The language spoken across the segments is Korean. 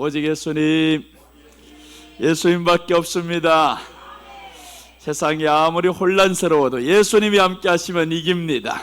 오직 예수님밖에 없습니다. 세상이 아무리 혼란스러워도 예수님이 함께 하시면 이깁니다.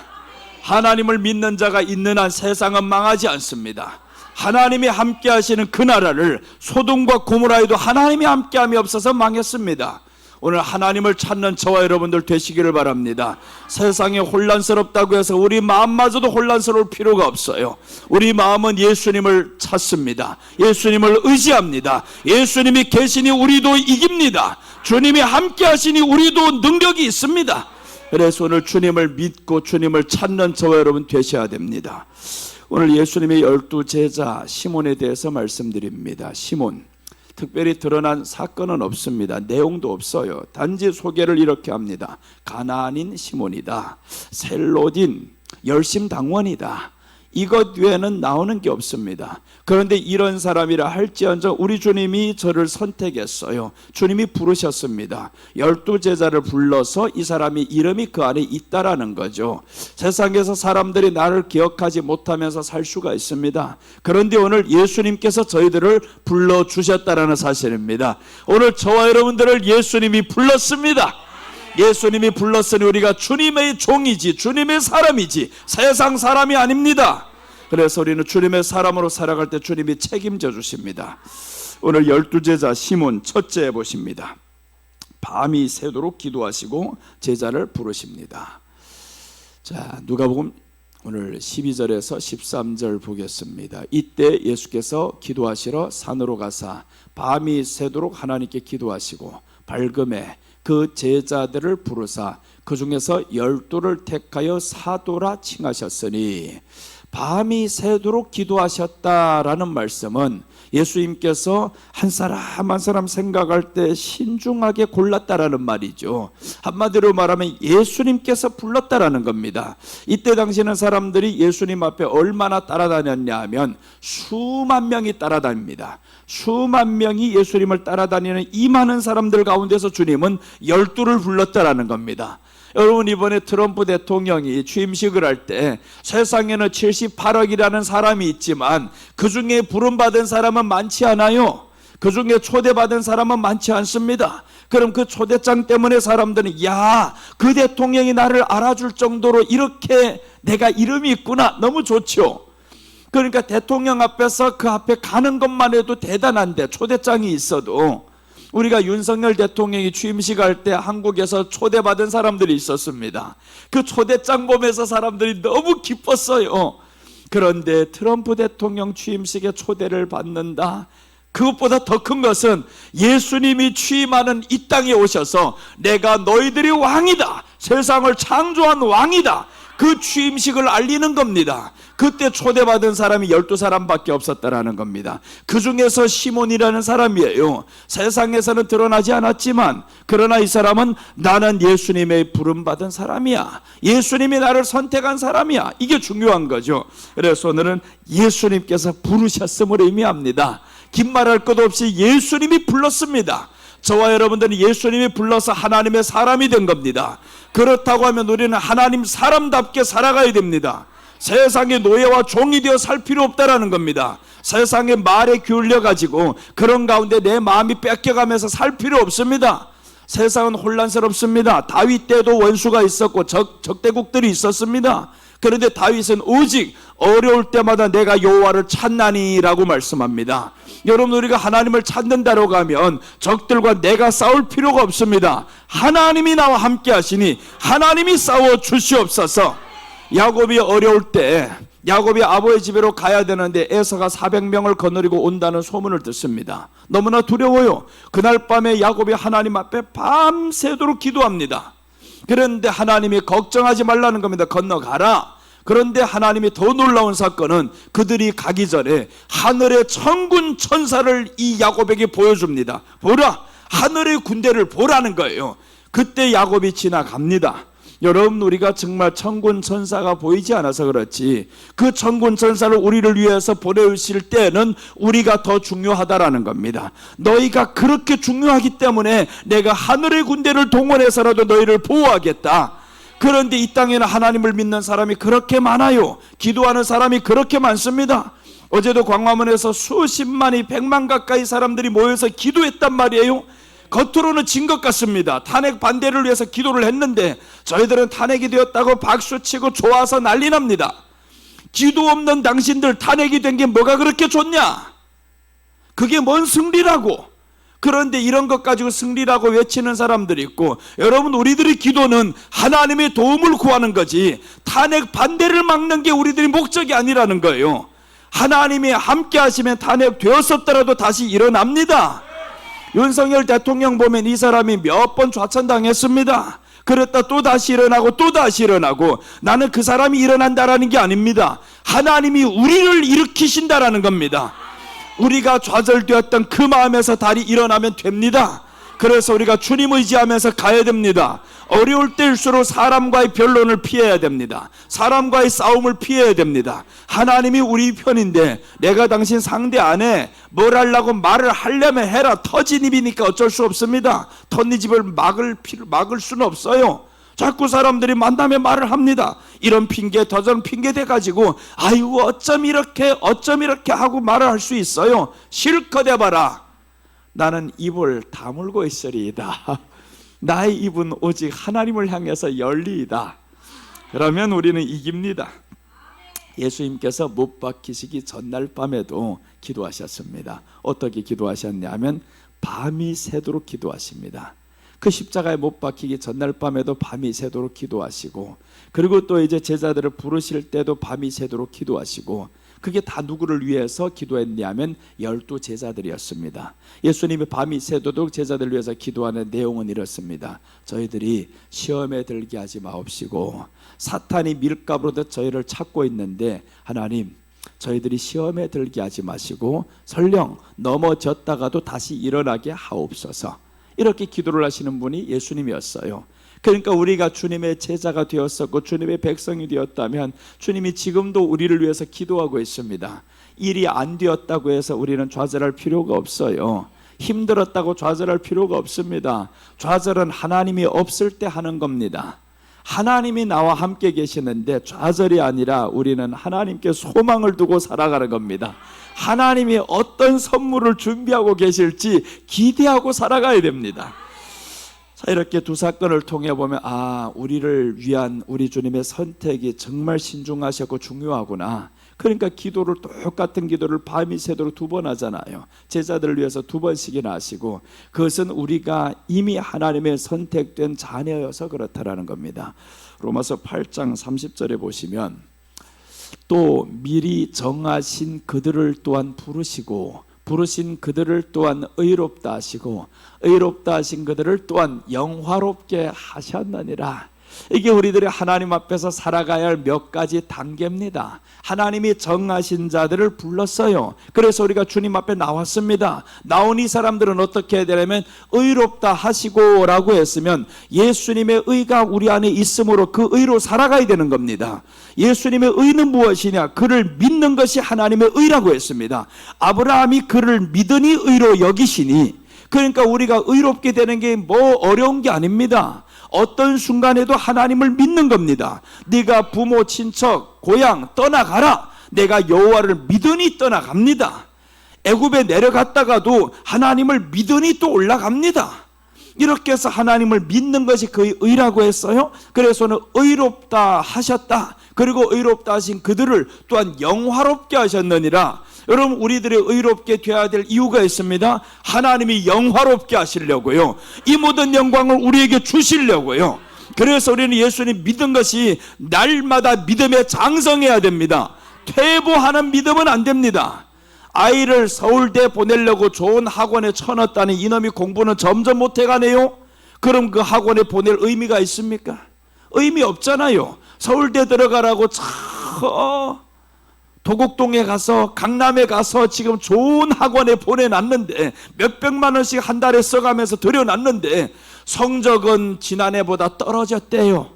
하나님을 믿는 자가 있는 한 세상은 망하지 않습니다. 하나님이 함께 하시는 그 나라를 소돔과 고모라에도 하나님이 함께함이 없어서 망했습니다. 오늘 하나님을 찾는 저와 여러분들 되시기를 바랍니다. 세상이 혼란스럽다고 해서 우리 마음마저도 혼란스러울 필요가 없어요. 우리 마음은 예수님을 찾습니다. 예수님을 의지합니다. 예수님이 계시니 우리도 이깁니다. 주님이 함께 하시니 우리도 능력이 있습니다. 그래서 오늘 주님을 믿고 주님을 찾는 저와 여러분 되셔야 됩니다. 오늘 예수님의 12제자 시몬에 대해서 말씀드립니다. 시몬, 특별히 드러난 사건은 없습니다. 내용도 없어요. 단지 소개를 이렇게 합니다. 가나안인 시몬이다. 셀롯인 열심당원이다. 이것 외에는 나오는 게 없습니다. 그런데 이런 사람이라 할지언정 우리 주님이 저를 선택했어요. 주님이 부르셨습니다. 12제자를 불러서 이 사람이 이름이 그 안에 있다라는 거죠. 세상에서 사람들이 나를 기억하지 못하면서 살 수가 있습니다. 그런데 오늘 예수님께서 저희들을 불러주셨다라는 사실입니다. 오늘 저와 여러분들을 예수님이 불렀습니다. 예수님이 불렀으니 우리가 주님의 종이지 주님의 사람이지 세상 사람이 아닙니다. 그래서 우리는 주님의 사람으로 살아갈 때 주님이 책임져 주십니다. 오늘 12제자 시몬 첫째 보십니다. 밤이 새도록 기도하시고 제자를 부르십니다. 자, 누가복음 오늘 12절에서 13절 보겠습니다. 이때 예수께서 기도하시러 산으로 가사 밤이 새도록 하나님께 기도하시고 밝음에 그 제자들을 부르사 그 중에서 12를 택하여 사도라 칭하셨으니, 밤이 새도록 기도하셨다라는 말씀은 예수님께서 한 사람 한 사람 생각할 때 신중하게 골랐다라는 말이죠. 한마디로 말하면 예수님께서 불렀다라는 겁니다. 이때 당시에는 사람들이 예수님 앞에 얼마나 따라다녔냐 하면 수만 명이 따라다닙니다. 수만 명이 예수님을 따라다니는 이 많은 사람들 가운데서 주님은 12를 불렀다라는 겁니다. 여러분, 이번에 트럼프 대통령이 취임식을 할 때 세상에는 78억이라는 사람이 있지만 그 중에 부름받은 사람은 많지 않아요. 그 중에 초대받은 사람은 많지 않습니다. 그럼 그 초대장 때문에 사람들은 야, 그 대통령이 나를 알아줄 정도로 이렇게 내가 이름이 있구나, 너무 좋죠. 그러니까 대통령 앞에서 그 앞에 가는 것만 해도 대단한데 초대장이 있어도, 우리가 윤석열 대통령이 취임식 할 때 한국에서 초대받은 사람들이 있었습니다. 그 초대장 보면서 사람들이 너무 기뻤어요. 그런데 트럼프 대통령 취임식에 초대를 받는다, 그것보다 더 큰 것은 예수님이 취임하는 이 땅에 오셔서 내가 너희들이 왕이다, 세상을 창조한 왕이다, 그 취임식을 알리는 겁니다. 그때 초대받은 사람이 12사람밖에 없었다라는 겁니다. 그 중에서 시몬이라는 사람이에요. 세상에서는 드러나지 않았지만 그러나 이 사람은 나는 예수님의 부름받은 사람이야, 예수님이 나를 선택한 사람이야, 이게 중요한 거죠. 그래서 오늘은 예수님께서 부르셨음을 의미합니다. 긴 말할 것 없이 예수님이 불렀습니다. 저와 여러분들은 예수님이 불러서 하나님의 사람이 된 겁니다. 그렇다고 하면 우리는 하나님 사람답게 살아가야 됩니다. 세상의 노예와 종이 되어 살 필요 없다라는 겁니다. 세상의 말에 기울여 가지고 그런 가운데 내 마음이 뺏겨가면서 살 필요 없습니다. 세상은 혼란스럽습니다. 다윗 때도 원수가 있었고 적대국들이 있었습니다. 그런데 다윗은 오직 어려울 때마다 내가 여호와를 찾나니라고 말씀합니다. 여러분, 우리가 하나님을 찾는다고 하면 적들과 내가 싸울 필요가 없습니다. 하나님이 나와 함께 하시니 하나님이 싸워 주시옵소서. 야곱이 어려울 때 야곱이 아버지 집으로 가야 되는데 에서가 400명을 거느리고 온다는 소문을 듣습니다. 너무나 두려워요. 그날 밤에 야곱이 하나님 앞에 밤새도록 기도합니다. 그런데 하나님이 걱정하지 말라는 겁니다. 건너가라. 그런데 하나님이 더 놀라운 사건은 그들이 가기 전에 하늘의 천군 천사를 이 야곱에게 보여줍니다. 보라, 하늘의 군대를 보라는 거예요. 그때 야곱이 지나갑니다. 여러분, 우리가 정말 천군 천사가 보이지 않아서 그렇지 그 천군 천사를 우리를 위해서 보내실 때는 우리가 더 중요하다라는 겁니다. 너희가 그렇게 중요하기 때문에 내가 하늘의 군대를 동원해서라도 너희를 보호하겠다. 그런데 이 땅에는 하나님을 믿는 사람이 그렇게 많아요. 기도하는 사람이 그렇게 많습니다. 어제도 광화문에서 수십만이 100만 가까이 사람들이 모여서 기도했단 말이에요. 겉으로는 진 것 같습니다. 탄핵 반대를 위해서 기도를 했는데 저희들은 탄핵이 되었다고 박수치고 좋아서 난리 납니다. 기도 없는 당신들 탄핵이 된 게 뭐가 그렇게 좋냐? 그게 뭔 승리라고? 그런데 이런 것 가지고 승리라고 외치는 사람들이 있고, 여러분, 우리들의 기도는 하나님의 도움을 구하는 거지 탄핵 반대를 막는 게 우리들의 목적이 아니라는 거예요. 하나님이 함께 하시면 탄핵 되었었더라도 다시 일어납니다. 윤석열 대통령 보면 이 사람이 몇 번 좌천당했습니다. 그랬다 또 다시 일어나고 또 다시 일어나고. 나는 그 사람이 일어난다라는 게 아닙니다. 하나님이 우리를 일으키신다라는 겁니다. 우리가 좌절되었던 그 마음에서 다시 일어나면 됩니다. 그래서 우리가 주님 의지하면서 가야 됩니다. 어려울 때일수록 사람과의 변론을 피해야 됩니다. 사람과의 싸움을 피해야 됩니다. 하나님이 우리 편인데 내가 당신 상대 안 해. 뭘 하려고 말을 하려면 해라. 터진 입이니까 어쩔 수 없습니다. 터진 입을 막을 수는 없어요. 자꾸 사람들이 만나면 말을 합니다. 이런 핑계 저런 핑계 대가지고 아이고 어쩜 이렇게 하고 말을 할 수 있어요. 실컷 해봐라. 나는 입을 다물고 있으리이다. 나의 입은 오직 하나님을 향해서 열리이다. 그러면 우리는 이깁니다. 예수님께서 못 박히시기 전날 밤에도 기도하셨습니다. 어떻게 기도하셨냐면 밤이 새도록 기도하십니다. 그 십자가에 못 박히기 전날 밤에도 밤이 새도록 기도하시고, 그리고 또 이제 제자들을 부르실 때도 밤이 새도록 기도하시고, 그게 다 누구를 위해서 기도했냐면 12 제자들이었습니다. 예수님이 밤이 새도록 제자들을 위해서 기도하는 내용은 이렇습니다. 저희들이 시험에 들게 하지 마옵시고, 사탄이 밀가루로 저희를 찾고 있는데 하나님 저희들이 시험에 들게 하지 마시고 설령 넘어졌다가도 다시 일어나게 하옵소서. 이렇게 기도를 하시는 분이 예수님이었어요. 그러니까 우리가 주님의 제자가 되었었고 주님의 백성이 되었다면 주님이 지금도 우리를 위해서 기도하고 있습니다. 일이 안 되었다고 해서 우리는 좌절할 필요가 없어요. 힘들었다고 좌절할 필요가 없습니다. 좌절은 하나님이 없을 때 하는 겁니다. 하나님이 나와 함께 계시는데 좌절이 아니라 우리는 하나님께 소망을 두고 살아가는 겁니다. 하나님이 어떤 선물을 준비하고 계실지 기대하고 살아가야 됩니다. 자, 이렇게 두 사건을 통해 보면 우리를 위한 우리 주님의 선택이 정말 신중하셨고 중요하구나. 그러니까 기도를 똑같은 기도를 밤이 새도록 2번 하잖아요. 제자들을 위해서 2번씩이나 하시고, 그것은 우리가 이미 하나님의 선택된 자녀여서 그렇다라는 겁니다. 로마서 8장 30절에 보시면 또 미리 정하신 그들을 또한 부르신 그들을 또한 의롭다 하시고 의롭다 하신 그들을 또한 영화롭게 하셨느니라. 이게 우리들이 하나님 앞에서 살아가야 할 몇 가지 단계입니다. 하나님이 정하신 자들을 불렀어요. 그래서 우리가 주님 앞에 나왔습니다. 나온 이 사람들은 어떻게 해야 되냐면 의롭다 하시고 라고 했으면 예수님의 의가 우리 안에 있으므로 그 의로 살아가야 되는 겁니다. 예수님의 의는 무엇이냐? 그를 믿는 것이 하나님의 의라고 했습니다. 아브라함이 그를 믿으니 의로 여기시니, 그러니까 우리가 의롭게 되는 게 뭐 어려운 게 아닙니다. 어떤 순간에도 하나님을 믿는 겁니다. 네가 부모, 친척, 고향 떠나가라. 내가 여호와를 믿으니 떠나갑니다. 애굽에 내려갔다가도 하나님을 믿으니 또 올라갑니다. 이렇게 해서 하나님을 믿는 것이 그의 의라고 했어요. 그래서는 의롭다 하셨다. 그리고 의롭다 하신 그들을 또한 영화롭게 하셨느니라. 여러분, 우리들이 의롭게 되어야 될 이유가 있습니다. 하나님이 영화롭게 하시려고요. 이 모든 영광을 우리에게 주시려고요. 그래서 우리는 예수님 믿은 것이 날마다 믿음에 장성해야 됩니다. 퇴보하는 믿음은 안 됩니다. 아이를 서울대 보내려고 좋은 학원에 쳐넣었다니 이놈이 공부는 점점 못해가네요. 그럼 그 학원에 보낼 의미가 있습니까? 의미 없잖아요. 서울대 들어가라고 도곡동에 가서 강남에 가서 지금 좋은 학원에 보내놨는데 몇백만 원씩 한 달에 써가면서 들여놨는데 성적은 지난해보다 떨어졌대요.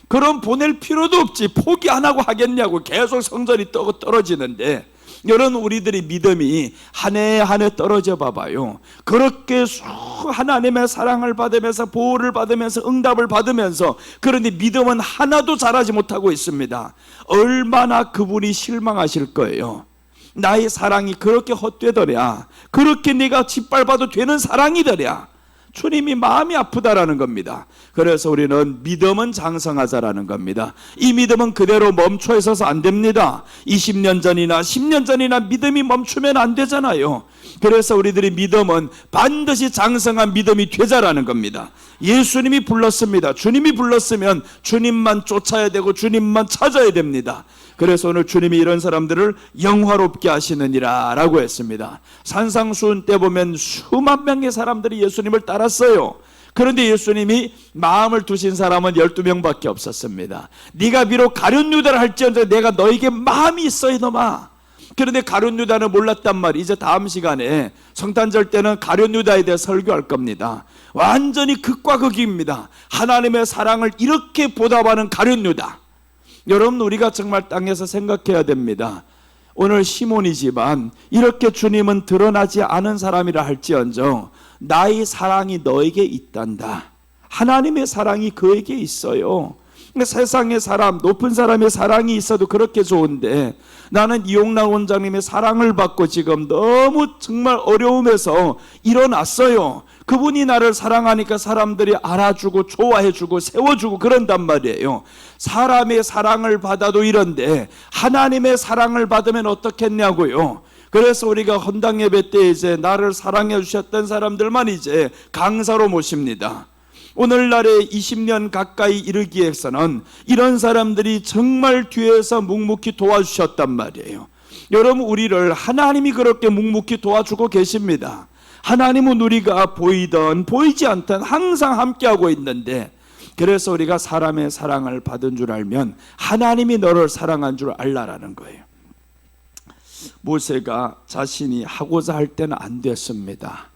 그럼 보낼 필요도 없지. 포기 안 하고 하겠냐고. 계속 성적이 떨어지는데, 여러분, 우리들의 믿음이 한 해 한 해 떨어져 봐봐요. 그렇게 하나님의 사랑을 받으면서 보호를 받으면서 응답을 받으면서, 그런데 믿음은 하나도 자라지 못하고 있습니다. 얼마나 그분이 실망하실 거예요. 나의 사랑이 그렇게 헛되더랴. 그렇게 내가 짓밟아도 되는 사랑이더랴. 주님이 마음이 아프다라는 겁니다. 그래서 우리는 믿음은 장성하자라는 겁니다. 이 믿음은 그대로 멈춰 있어서 안 됩니다. 20년 전이나 10년 전이나 믿음이 멈추면 안 되잖아요. 그래서 우리들의 믿음은 반드시 장성한 믿음이 되자라는 겁니다. 예수님이 불렀습니다. 주님이 불렀으면 주님만 쫓아야 되고 주님만 찾아야 됩니다. 그래서 오늘 주님이 이런 사람들을 영화롭게 하시느니라 라고 했습니다. 산상수훈 때 보면 수만 명의 사람들이 예수님을 따랐어요. 그런데 예수님이 마음을 두신 사람은 12명밖에 없었습니다. 네가 비록 가룟 유다를 할지언정 내가 너에게 마음이 있어 이놈아. 그런데 가룟 유다는 몰랐단 말이에요. 이제 다음 시간에 성탄절 때는 가룟 유다에 대해 설교할 겁니다. 완전히 극과 극입니다. 하나님의 사랑을 이렇게 보답하는 가룟 유다. 여러분, 우리가 정말 땅에서 생각해야 됩니다. 오늘 시몬이지만 이렇게 주님은 드러나지 않은 사람이라 할지언정 나의 사랑이 너에게 있단다. 하나님의 사랑이 그에게 있어요. 세상의 사람, 높은 사람의 사랑이 있어도 그렇게 좋은데 나는 이용락 원장님의 사랑을 받고 지금 너무 정말 어려움에서 일어났어요. 그분이 나를 사랑하니까 사람들이 알아주고 좋아해주고 세워주고 그런단 말이에요. 사람의 사랑을 받아도 이런데 하나님의 사랑을 받으면 어떻겠냐고요. 그래서 우리가 헌당 예배 때 이제 나를 사랑해 주셨던 사람들만 이제 강사로 모십니다. 오늘날에 20년 가까이 이르기 위해서는 이런 사람들이 정말 뒤에서 묵묵히 도와주셨단 말이에요. 여러분, 우리를 하나님이 그렇게 묵묵히 도와주고 계십니다. 하나님은 우리가 보이든 보이지 않든 항상 함께하고 있는데, 그래서 우리가 사람의 사랑을 받은 줄 알면 하나님이 너를 사랑한 줄 알라라는 거예요. 모세가 자신이 하고자 할 때는 안 됐습니다.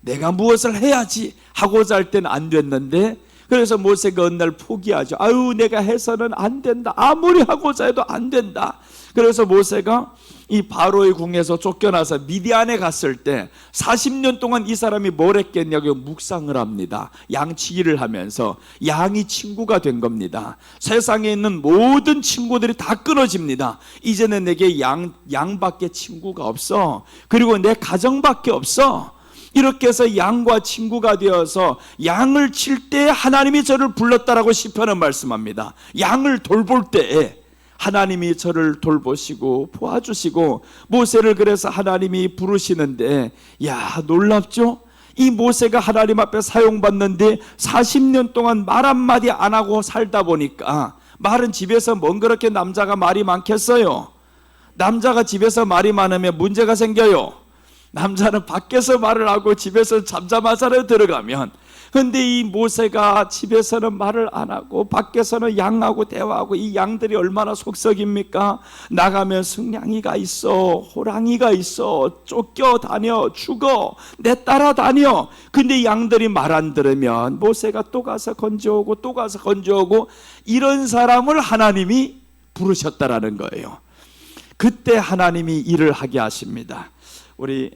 내가 무엇을 해야지 하고자 할 때는 안 됐는데, 그래서 모세가 어느 날 포기하죠. 아유, 내가 해서는 안 된다. 아무리 하고자 해도 안 된다. 그래서 모세가 이 바로의 궁에서 쫓겨나서 미디안에 갔을 때 40년 동안 이 사람이 뭘 했겠냐고 묵상을 합니다. 양치기를 하면서 양이 친구가 된 겁니다. 세상에 있는 모든 친구들이 다 끊어집니다. 이제는 내게 양밖에 친구가 없어. 그리고 내 가정밖에 없어. 이렇게 해서 양과 친구가 되어서 양을 칠 때 하나님이 저를 불렀다라고 시편은 말씀합니다. 양을 돌볼 때에 하나님이 저를 돌보시고 도와주시고 모세를 그래서 하나님이 부르시는데, 야, 놀랍죠? 이 모세가 하나님 앞에 사용받는데 40년 동안 말 한마디 안 하고 살다 보니까, 말은 집에서 뭔 그렇게 남자가 말이 많겠어요? 남자가 집에서 말이 많으면 문제가 생겨요. 남자는 밖에서 말을 하고 집에서 잠자마자 들어가면, 근데 이 모세가 집에서는 말을 안 하고 밖에서는 양하고 대화하고, 이 양들이 얼마나 속썩입니까? 나가면 승냥이가 있어, 호랑이가 있어, 쫓겨다녀, 죽어, 내 따라다녀. 근데 양들이 말 안 들으면 모세가 또 가서 건져오고 또 가서 건져오고, 이런 사람을 하나님이 부르셨다라는 거예요. 그때 하나님이 일을 하게 하십니다. 우리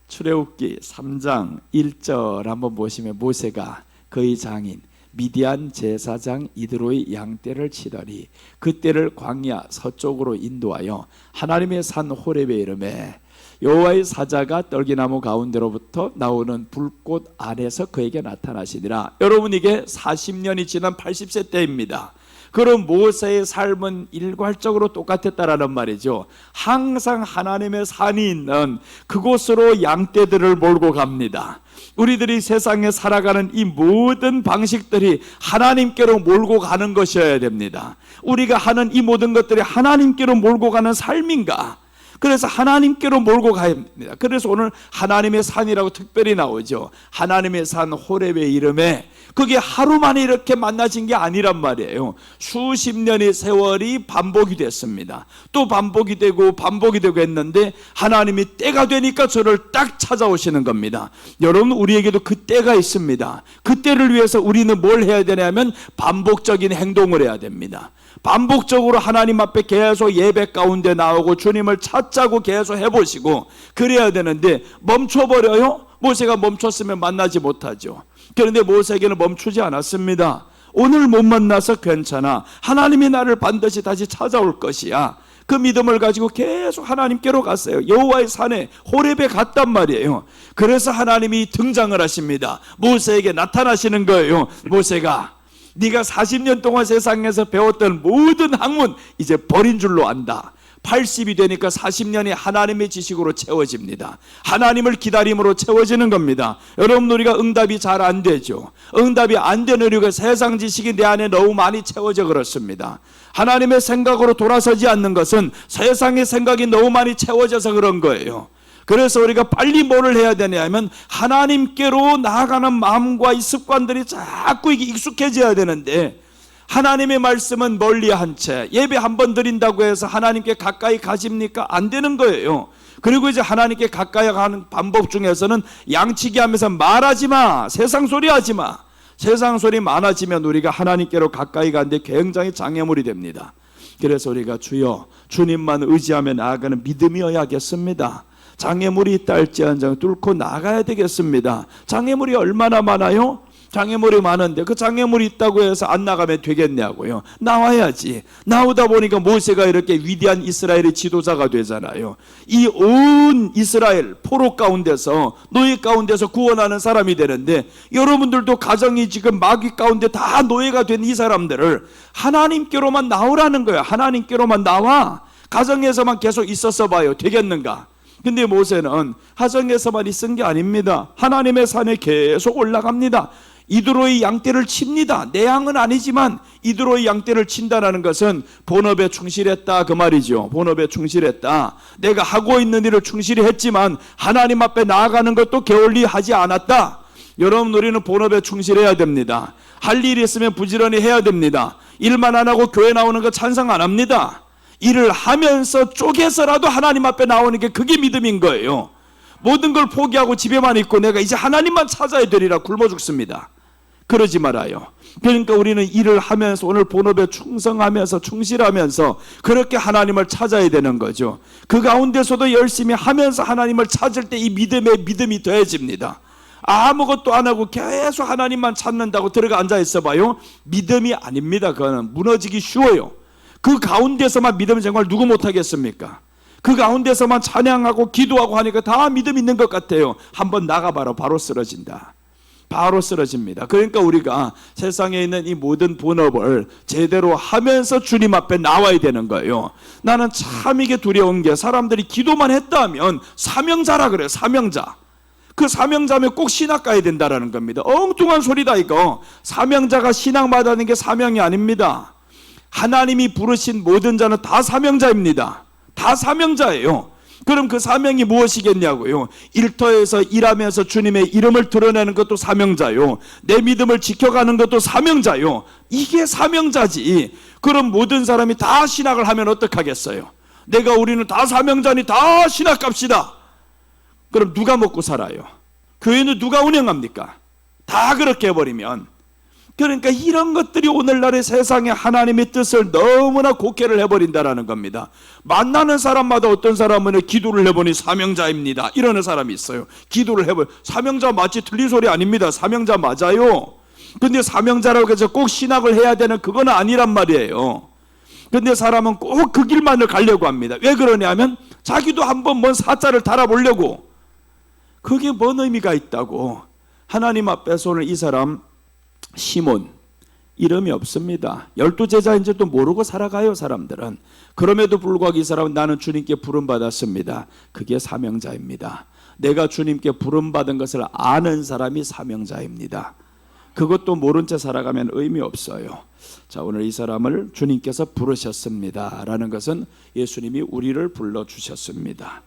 출애굽기 3장 1절 한번 보시면, 모세가 그의 장인 미디안 제사장 이드로의 양떼를 치더니 그떼를 광야 서쪽으로 인도하여 하나님의 산 호렙에 이르매 여호와의 사자가 떨기나무 가운데로부터 나오는 불꽃 안에서 그에게 나타나시니라. 여러분, 이게 40년이 지난 80세 때입니다. 그럼 모세의 삶은 일괄적으로 똑같았다라는 말이죠. 항상 하나님의 산이 있는 그곳으로 양떼들을 몰고 갑니다. 우리들이 세상에 살아가는 이 모든 방식들이 하나님께로 몰고 가는 것이어야 됩니다. 우리가 하는 이 모든 것들이 하나님께로 몰고 가는 삶인가? 그래서 하나님께로 몰고 가야 합니다. 그래서 오늘 하나님의 산이라고 특별히 나오죠. 하나님의 산 호렙의 이름에, 그게 하루 만에 이렇게 만나진 게 아니란 말이에요. 수십 년의 세월이 반복이 됐습니다. 또 반복이 되고 했는데 하나님이 때가 되니까 저를 딱 찾아오시는 겁니다. 여러분, 우리에게도 그 때가 있습니다. 그 때를 위해서 우리는 뭘 해야 되냐면 반복적인 행동을 해야 됩니다. 반복적으로 하나님 앞에 계속 예배 가운데 나오고 주님을 찾자고 계속 해보시고 그래야 되는데, 멈춰버려요? 모세가 멈췄으면 만나지 못하죠. 그런데 모세에게는 멈추지 않았습니다. 오늘 못 만나서 괜찮아. 하나님이 나를 반드시 다시 찾아올 것이야. 그 믿음을 가지고 계속 하나님께로 갔어요. 여호와의 산에 호렙에 갔단 말이에요. 그래서 하나님이 등장을 하십니다. 모세에게 나타나시는 거예요. 모세가 네가 40년 동안 세상에서 배웠던 모든 학문 이제 버린 줄로 안다. 80이 되니까 40년이 하나님의 지식으로 채워집니다. 하나님을 기다림으로 채워지는 겁니다. 여러분, 우리가 응답이 잘 안 되죠. 응답이 안 되는 이유가 세상 지식이 내 안에 너무 많이 채워져 그렇습니다. 하나님의 생각으로 돌아서지 않는 것은 세상의 생각이 너무 많이 채워져서 그런 거예요. 그래서 우리가 빨리 뭐를 해야 되냐면 하나님께로 나아가는 마음과 이 습관들이 자꾸 이게 익숙해져야 되는데, 하나님의 말씀은 멀리 한 채 예배 한 번 드린다고 해서 하나님께 가까이 가십니까? 안 되는 거예요. 그리고 이제 하나님께 가까이 가는 방법 중에서는 양치기 하면서 말하지 마, 세상 소리 하지 마. 세상 소리 많아지면 우리가 하나님께로 가까이 가는데 굉장히 장애물이 됩니다. 그래서 우리가 주여 주님만 의지하며 나아가는 믿음이어야겠습니다. 장애물이 있다 할지언정 뚫고 나가야 되겠습니다. 장애물이 얼마나 많아요? 장애물이 많은데 그 장애물이 있다고 해서 안 나가면 되겠냐고요. 나와야지. 나오다 보니까 모세가 이렇게 위대한 이스라엘의 지도자가 되잖아요. 이 온 이스라엘 포로 가운데서, 노예 가운데서 구원하는 사람이 되는데, 여러분들도 가정이 지금 마귀 가운데 다 노예가 된 이 사람들을 하나님께로만 나오라는 거예요. 하나님께로만 나와. 가정에서만 계속 있었어 봐요. 되겠는가? 근데 모세는 가정에서만 있은 게 아닙니다. 하나님의 산에 계속 올라갑니다. 이드로의 양떼를 칩니다. 내 양은 아니지만 이드로의 양떼를 친다는 것은 본업에 충실했다 그 말이죠. 본업에 충실했다. 내가 하고 있는 일을 충실히 했지만 하나님 앞에 나아가는 것도 게을리 하지 않았다. 여러분, 우리는 본업에 충실해야 됩니다. 할 일이 있으면 부지런히 해야 됩니다. 일만 안 하고 교회 나오는 거 찬성 안 합니다. 일을 하면서 쪼개서라도 하나님 앞에 나오는 게 그게 믿음인 거예요. 모든 걸 포기하고 집에만 있고 내가 이제 하나님만 찾아야 되리라 굶어 죽습니다. 그러지 말아요. 그러니까 우리는 일을 하면서 오늘 본업에 충성하면서 충실하면서 그렇게 하나님을 찾아야 되는 거죠. 그 가운데서도 열심히 하면서 하나님을 찾을 때 이 믿음이 더해집니다. 아무것도 안 하고 계속 하나님만 찾는다고 들어가 앉아 있어 봐요. 믿음이 아닙니다. 그거는 무너지기 쉬워요. 그 가운데서만 믿음 정말 누구 못하겠습니까? 그 가운데서만 찬양하고 기도하고 하니까 다 믿음 있는 것 같아요. 한번 나가봐라. 바로 쓰러진다. 바로 쓰러집니다. 그러니까 우리가 세상에 있는 이 모든 본업을 제대로 하면서 주님 앞에 나와야 되는 거예요. 나는 참 이게 두려운 게, 사람들이 기도만 했다면 사명자라 그래요. 사명자. 그 사명자면 꼭 신학 가야 된다라는 겁니다. 엉뚱한 소리다 이거. 사명자가 신학 받아는 게 사명이 아닙니다. 하나님이 부르신 모든 자는 다 사명자입니다. 다 사명자예요. 그럼 그 사명이 무엇이겠냐고요? 일터에서 일하면서 주님의 이름을 드러내는 것도 사명자요. 내 믿음을 지켜가는 것도 사명자요. 이게 사명자지. 그럼 모든 사람이 다 신학을 하면 어떡하겠어요? 우리는 다 사명자니 다 신학 갑시다. 그럼 누가 먹고 살아요? 교회는 누가 운영합니까? 다 그렇게 해버리면. 그러니까 이런 것들이 오늘날의 세상에 하나님의 뜻을 너무나 곡해를 해버린다는 겁니다. 만나는 사람마다 어떤 사람은 기도를 해보니 사명자입니다 이러는 사람이 있어요. 기도를 해보니 사명자 맞지? 틀린 소리 아닙니다. 사명자 맞아요. 근데 사명자라고 해서 꼭 신학을 해야 되는 그건 아니란 말이에요. 근데 사람은 꼭 그 길만을 가려고 합니다. 왜 그러냐면 자기도 한번 뭔 사자를 달아보려고. 그게 뭔 의미가 있다고. 하나님 앞에서 오늘 이 사람 시몬 이름이 없습니다. 12제자인지도 모르고 살아가요 사람들은. 그럼에도 불구하고 이 사람은 나는 주님께 부름받았습니다. 그게 사명자입니다. 내가 주님께 부름받은 것을 아는 사람이 사명자입니다. 그것도 모른 채 살아가면 의미 없어요. 자, 오늘 이 사람을 주님께서 부르셨습니다 라는 것은 예수님이 우리를 불러주셨습니다.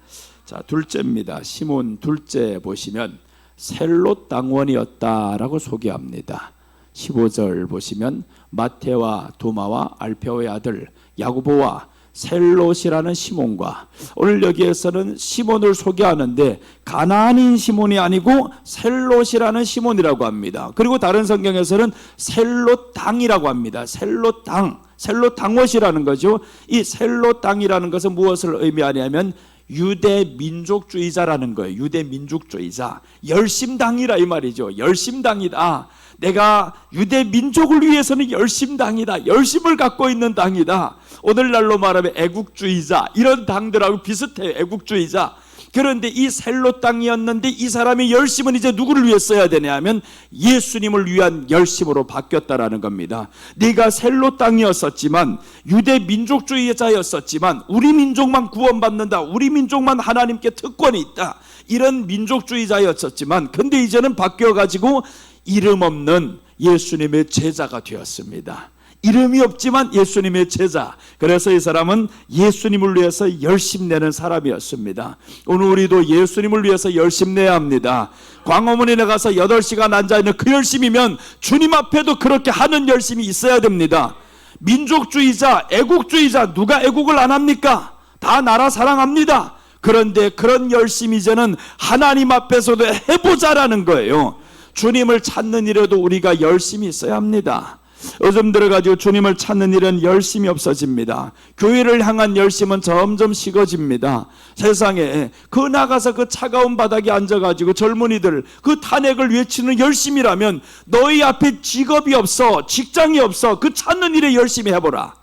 자, 둘째입니다. 시몬 둘째 보시면 셀롯 당원이었다라고 소개합니다. 15절 보시면 마태와 도마와 알페오의 아들 야고보와 셀롯이라는 시몬과, 오늘 여기에서는 시몬을 소개하는데 가나안인 시몬이 아니고 셀롯이라는 시몬이라고 합니다. 그리고 다른 성경에서는 셀롯 당이라고 합니다. 셀롯 당, 셀롯 당옷이라는 거죠. 이 셀롯 당이라는 것은 무엇을 의미하냐면 유대 민족주의자라는 거예요. 유대 민족주의자. 열심당이라 이 말이죠. 열심당이다. 내가 유대 민족을 위해서는 열심당이다. 열심을 갖고 있는 당이다. 오늘날로 말하면 애국주의자, 이런 당들하고 비슷해요. 애국주의자. 그런데 이 셀로 땅이었는데 이 사람의 열심은 이제 누구를 위해 써야 되냐 하면 예수님을 위한 열심으로 바뀌었다라는 겁니다. 네가 셀로 땅이었었지만, 유대 민족주의자였었지만, 우리 민족만 구원받는다, 우리 민족만 하나님께 특권이 있다, 이런 민족주의자였었지만, 근데 이제는 바뀌어가지고 이름 없는 예수님의 제자가 되었습니다. 이름이 없지만 예수님의 제자. 그래서 이 사람은 예수님을 위해서 열심내는 사람이었습니다. 오늘 우리도 예수님을 위해서 열심내야 합니다. 광화문에 나가서 8시간 앉아있는 그 열심이면 주님 앞에도 그렇게 하는 열심이 있어야 됩니다. 민족주의자, 애국주의자, 누가 애국을 안 합니까? 다 나라 사랑합니다. 그런데 그런 열심이 이제는 하나님 앞에서도 해보자라는 거예요. 주님을 찾는 일에도 우리가 열심히 있어야 합니다. 요즘 들어가지고 주님을 찾는 일은 열심이 없어집니다. 교회를 향한 열심은 점점 식어집니다. 세상에 그 나가서 그 차가운 바닥에 앉아가지고 젊은이들 그 탄핵을 외치는 열심이라면 너희 앞에 직업이 없어, 직장이 없어, 그 찾는 일에 열심히 해보라.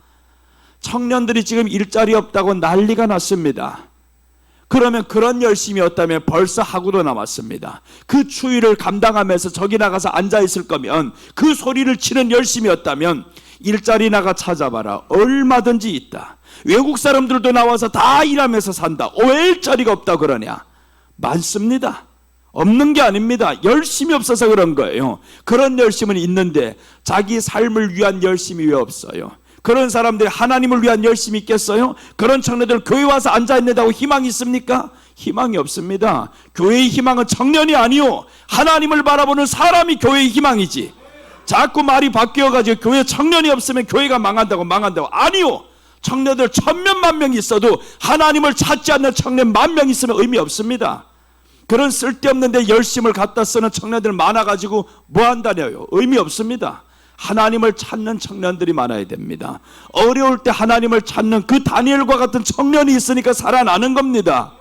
청년들이 지금 일자리 없다고 난리가 났습니다. 그러면 그런 열심이었다면 벌써 하고도 남았습니다. 그 추위를 감당하면서 저기 나가서 앉아있을 거면, 그 소리를 치는 열심이었다면 일자리 나가 찾아봐라. 얼마든지 있다. 외국 사람들도 나와서 다 일하면서 산다. 왜 일자리가 없다 그러냐? 많습니다. 없는 게 아닙니다. 열심이 없어서 그런 거예요. 그런 열심은 있는데 자기 삶을 위한 열심이 왜 없어요? 그런 사람들이 하나님을 위한 열심이 있겠어요? 그런 청년들 교회 와서 앉아있는다고 희망이 있습니까? 희망이 없습니다. 교회의 희망은 청년이 아니요, 하나님을 바라보는 사람이 교회의 희망이지. 자꾸 말이 바뀌어가지고 교회 청년이 없으면 교회가 망한다고 아니요, 청년들 1000명 10,000명 있어도 하나님을 찾지 않는 청년 10,000명 있으면 의미 없습니다. 그런 쓸데없는 데 열심을 갖다 쓰는 청년들 많아가지고 뭐 한다냐요? 의미 없습니다. 하나님을 찾는 청년들이 많아야 됩니다. 어려울 때 하나님을 찾는 그 다니엘과 같은 청년이 있으니까 살아나는 겁니다.